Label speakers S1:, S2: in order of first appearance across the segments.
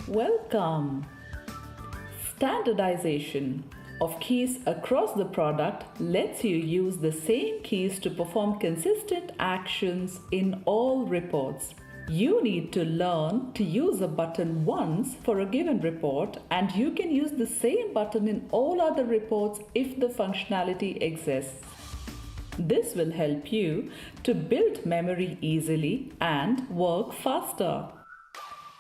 S1: Welcome! Standardization of keys across the product lets you use the same keys to perform consistent actions in all reports. You need to learn to use a button once for a given report, and you can use the same button in all other reports if the functionality exists. This will help you to build memory easily and work faster.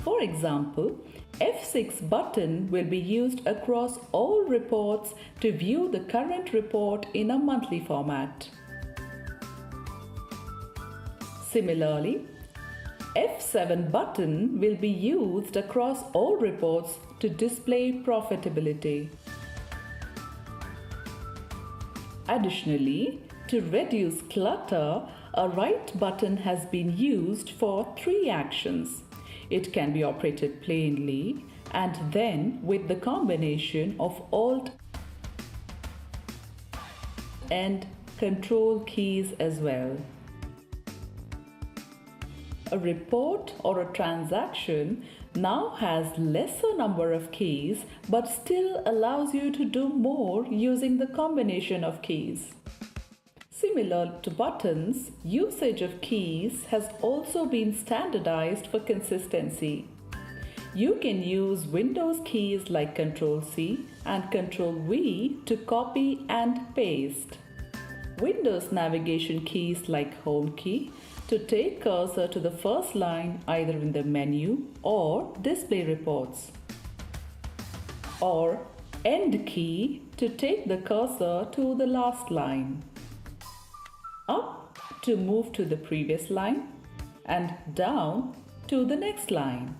S1: For example, F6 button will be used across all reports to view the current report in a monthly format. Similarly, F7 button will be used across all reports to display profitability. Additionally, to reduce clutter, a right button has been used for 3 actions. It can be operated plainly and then with the combination of Alt and Control keys as well. A report or a transaction now has lesser number of keys but still allows you to do more using the combination of keys. Similar to buttons, usage of keys has also been standardized for consistency. You can use Windows keys like Ctrl+C and Ctrl+V to copy and paste. Windows navigation keys like Home key to take cursor to the first line either in the menu or display reports. Or End key to take the cursor to the last line. Up to move to the previous line and down to the next line.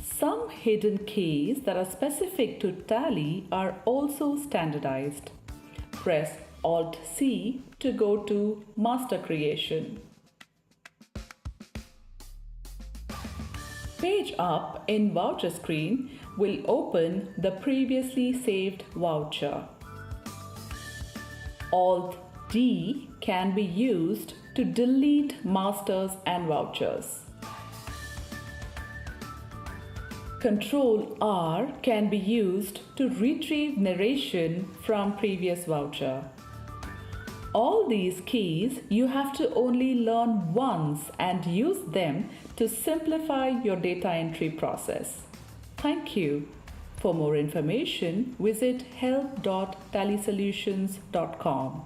S1: Some hidden keys that are specific to Tally are also standardized. Press Alt+C to go to Master Creation. Page Up in Voucher screen will open the previously saved voucher. Alt+D can be used to delete masters and vouchers. Ctrl+R can be used to retrieve narration from previous voucher. All these keys you have to only learn once and use them to simplify your data entry process. Thank you. For more information, visit help.tallysolutions.com.